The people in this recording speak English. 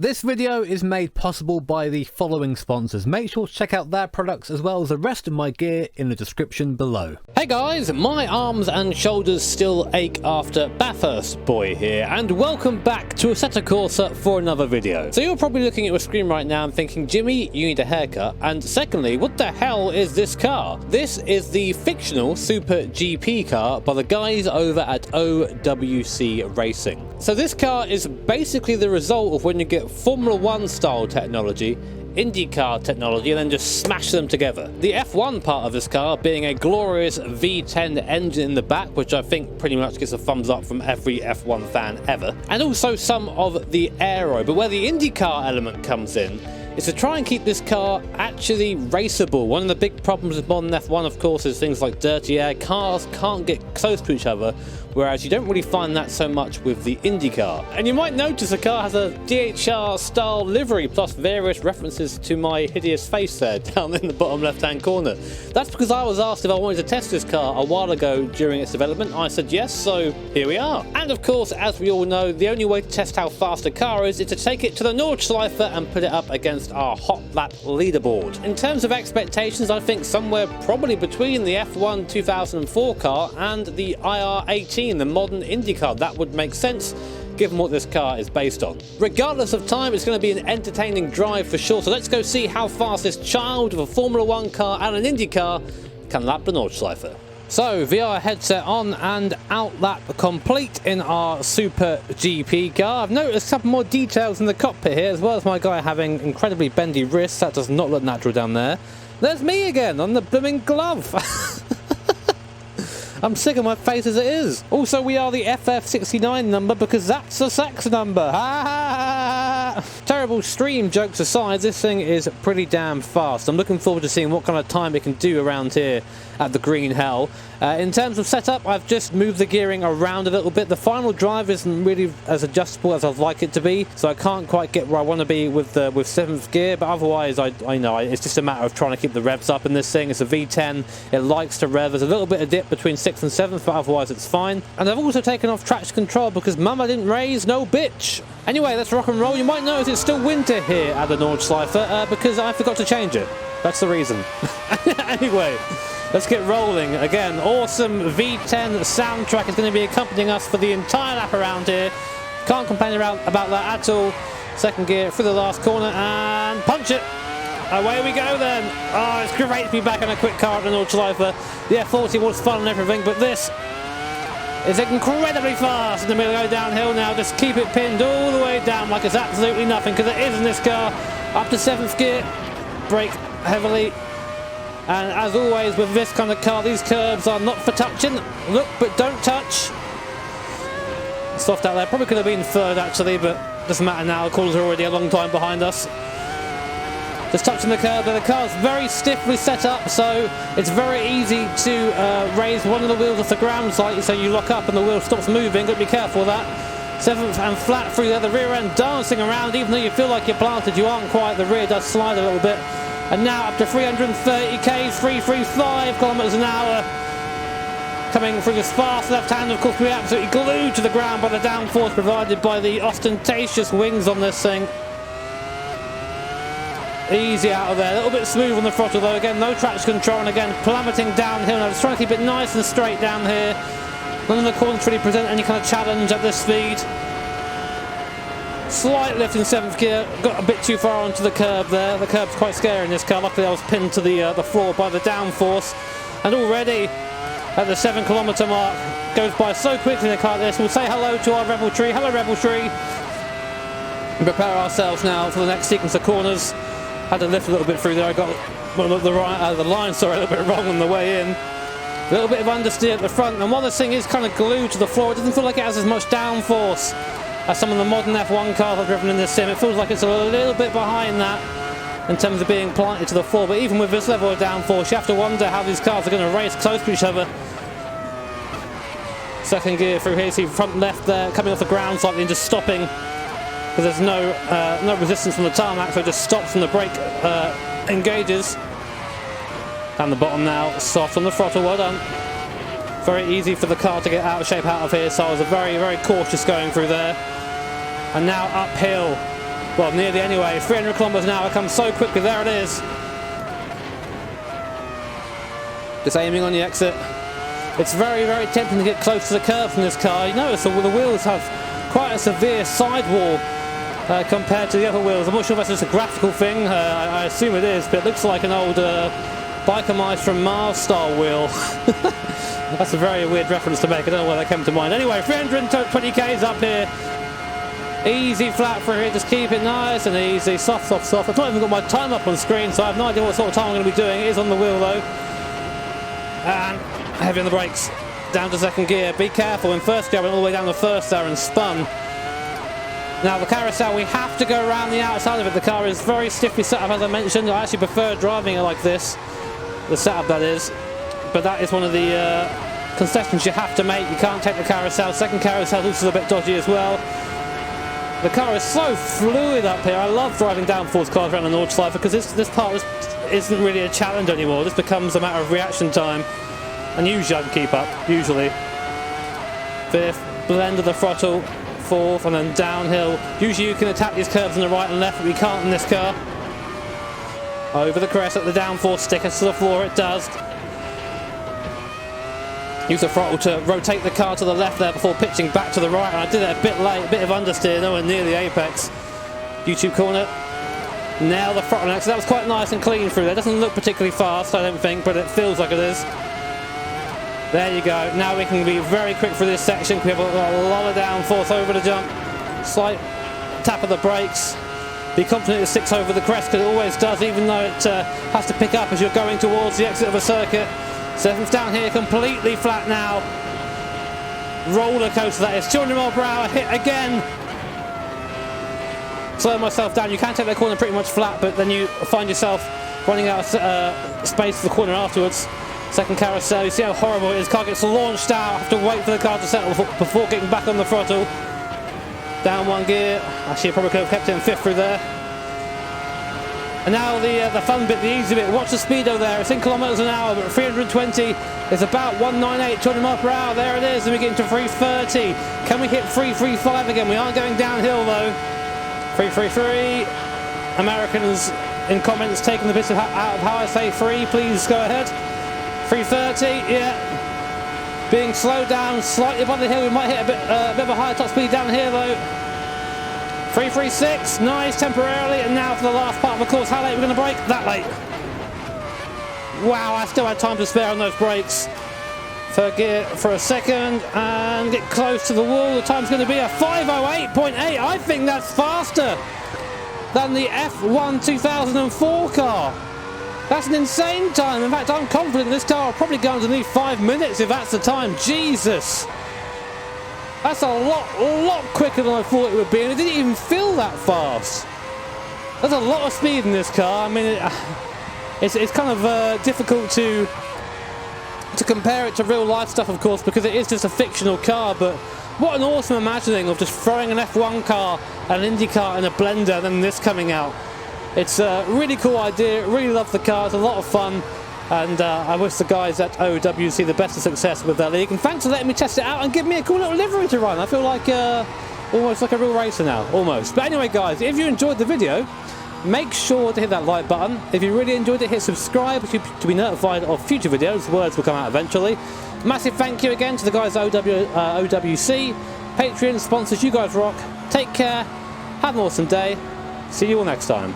This video is made possible by the following sponsors. Make sure to check out their products as well as the rest of my gear in the description below. Hey guys, my arms and shoulders still ache after Bathurst boy here, and welcome back to Assetto Corsa for another video. So you're probably looking at your screen right now and thinking, Jimmy, you need a haircut, and secondly, what the hell is this car? This is the fictional Super GP car by the guys over at OWC Racing. So this car is basically the result of when you get Formula 1 style technology, IndyCar technology, and then just smash them together. The F1 part of this car being a glorious V10 engine in the back, which I think pretty much gets a thumbs up from every F1 fan ever, and also some of the aero. But where the IndyCar element comes in is to try and keep this car actually raceable. One of the big problems with modern F1, of course, is things like dirty air. Cars can't get close to each other, whereas you don't really find that so much with the IndyCar. And you might notice the car has a DHR style livery plus various references to my hideous face there down in the bottom left hand corner. That's because I was asked if I wanted to test this car a while ago during its development. I said yes, so here we are. And of course, as we all know, the only way to test how fast a car is to take it to the Nordschleife and put it up against our hot lap leaderboard. In terms of expectations, I think somewhere probably between the F1 2004 car and the IR18, the modern IndyCar. That would make sense given what this car is based on. Regardless of time, it's going to be an entertaining drive for sure, so let's go see how fast this child of a Formula 1 car and an IndyCar can lap the Nordschleife. So, VR headset on and out lap complete in our Super GP car. I've noticed a couple more details in the cockpit here, as well as my guy having incredibly bendy wrists. That does not look natural down there. There's me again on the blooming glove. I'm sick of my face as it is. Also, we are the FF69 number because that's a sex number. Ha ha ha! Terrible stream jokes aside, this thing is pretty damn fast. I'm looking forward to seeing what kind of time it can do around here at the Green Hell. In terms of setup, I've just moved the gearing around a little bit. The final drive isn't really as adjustable as I'd like it to be, so I can't quite get where I want to be with 7th gear, but otherwise I know it's just a matter of trying to keep the revs up in this thing. It's a V10, it likes to rev. There's a little bit of dip between 6th and 7th, but otherwise it's fine. And I've also taken off traction control because mama didn't raise no bitch. Anyway, let's rock and roll. You might notice it's still winter here at the Nordschleife because I forgot to change it. That's the reason. Anyway, let's get rolling. Again, awesome V10 soundtrack is going to be accompanying us for the entire lap around here. Can't complain about that at all. 2nd gear through the last corner and punch it. Away we go then. Oh, it's great to be back in a quick car at the Nordschleife. The F40 was fun and everything, but this is incredibly fast. And then we'll go downhill now. Just keep it pinned all the way down like it's absolutely nothing, because it is in this car. Up to 7th gear. Brake heavily. And as always with this kind of car, these curbs are not for touching. Look, but don't touch. Soft out there. Probably could have been 3rd actually, but doesn't matter now. The corners are already a long time behind us. Just touching the curb, but the car's very stiffly set up, so it's very easy to raise one of the wheels off the ground slightly, so you lock up and the wheel stops moving. Got to be careful of that. 7th and flat through there, the rear end dancing around. Even though you feel like you're planted, you aren't quite. The rear does slide a little bit. And now up to 330 k's, 335 kilometers an hour. Coming through this fast left hand, of course, we're absolutely glued to the ground by the downforce provided by the ostentatious wings on this thing. Easy out of there, a little bit smooth on the throttle though. Again, no traction control, and again plummeting downhill. Now just trying to keep it nice and straight down here. None of the corners really present any kind of challenge at this speed. Slight lift in 7th gear, got a bit too far onto the curb there. The curb's quite scary in this car. Luckily I was pinned to the floor by the downforce. And already at the 7 kilometre mark, goes by so quickly in a car like this. We'll say hello to our Rebel Tree. Hello Rebel Tree. And prepare ourselves now for the next sequence of corners. Had to lift a little bit through there. I got the line, a little bit wrong on the way in. A little bit of understeer at the front, and while this thing is kind of glued to the floor, it doesn't feel like it has as much downforce as some of the modern F1 cars I've driven in this sim. It feels like it's a little bit behind that in terms of being planted to the floor. But even with this level of downforce, you have to wonder how these cars are going to race close to each other. 2nd gear through here, see front left there, coming off the ground slightly and just stopping. Because there's no resistance from the tarmac, so it just stops when the brake engages. Down the bottom now, soft on the throttle, well done. Very easy for the car to get out of shape out of here, so I was very, very cautious going through there. And now uphill. Well, nearly anyway. 300 kilometers an hour comes so quickly. There it is. Just aiming on the exit. It's very, very tempting to get close to the curves in this car. You notice the wheels have quite a severe sidewall compared to the other wheels. I'm not sure if that's just a graphical thing. I assume it is, but it looks like an old Biker Mice from Mars style wheel. That's a very weird reference to make. I don't know why that came to mind. Anyway, 320 k's up here. Easy flat for here. Just keep it nice and easy. Soft, soft, soft. I've not even got my time up on screen, so I have no idea what sort of time I'm going to be doing. It is on the wheel though. And heavy on the brakes. Down to second gear. Be careful. In first gear, I went all the way down the first there and spun. Now the carousel, we have to go around the outside of it. The car is very stiffly set up, as I mentioned. I actually prefer driving it like this. The setup, that is. But that is one of the concessions you have to make. You can't take the carousel. Second carousel is a bit dodgy as well. The car is so fluid up here. I love driving downforce cars around the Nordschleife because this part isn't really a challenge anymore. This becomes a matter of reaction time. And usually I can keep up, usually. Fifth, blend of the throttle. Fourth, and then downhill. Usually you can attack these curves on the right and left, but we can't in this car. Over the crest at the downforce, stick us to the floor, it does. Use the throttle to rotate the car to the left there before pitching back to the right, and I did it a bit late, a bit of understeer, nowhere near the apex. YouTube corner. Nail the throttle next. So that was quite nice and clean through there. Doesn't look particularly fast, I don't think, but it feels like it is. There you go. Now we can be very quick for this section. We have a lot of downforce over the jump. Slight tap of the brakes. Be confident it sticks over the crest because it always does, even though it has to pick up as you're going towards the exit of a circuit. Seventh down here, completely flat now. Roller coaster that is. 200 miles per hour, hit again. Slow myself down. You can take that corner pretty much flat, but then you find yourself running out of space for the corner afterwards. Second carousel, you see how horrible it is. Car gets launched out. Have to wait for the car to settle before getting back on the throttle. Down one gear. Actually, I probably could have kept it in fifth through there. And now the fun bit, the easy bit. Watch the speedo there. It's in kilometers an hour, but 320 is about 198, 200 miles per hour. There it is, and we get into 330. Can we hit 335 again? We aren't going downhill though. 333. Americans in comments taking the piss out of how I say free. Please go ahead. 330, yeah. Being slowed down slightly above the hill. We might hit a bit of a higher top speed down here though. 336, nice temporarily, and now for the last part of the course. How late are we going to brake? That late. Wow, I still had time to spare on those brakes. Third gear for a second and get close to the wall. The time's going to be a 5:08.8. I think that's faster than the F1 2004 car. That's an insane time. In fact, I'm confident this car will probably go underneath 5 minutes if that's the time. Jesus. That's a lot quicker than I thought it would be, and it didn't even feel that fast. There's a lot of speed in this car. I mean, it's kind of difficult to compare it to real life stuff, of course, because it is just a fictional car, but what an awesome imagining of just throwing an F1 car and an IndyCar in a blender and then this coming out. It's a really cool idea. Really love the car. It's a lot of fun. And I wish the guys at OWC the best of success with their league. And thanks for letting me test it out and give me a cool little livery to run. I feel like almost like a real racer now. Almost. But anyway, guys, if you enjoyed the video, make sure to hit that like button. If you really enjoyed it, hit subscribe to be notified of future videos. Words will come out eventually. Massive thank you again to the guys at OWC. Patreon sponsors, you guys rock. Take care. Have an awesome day. See you all next time.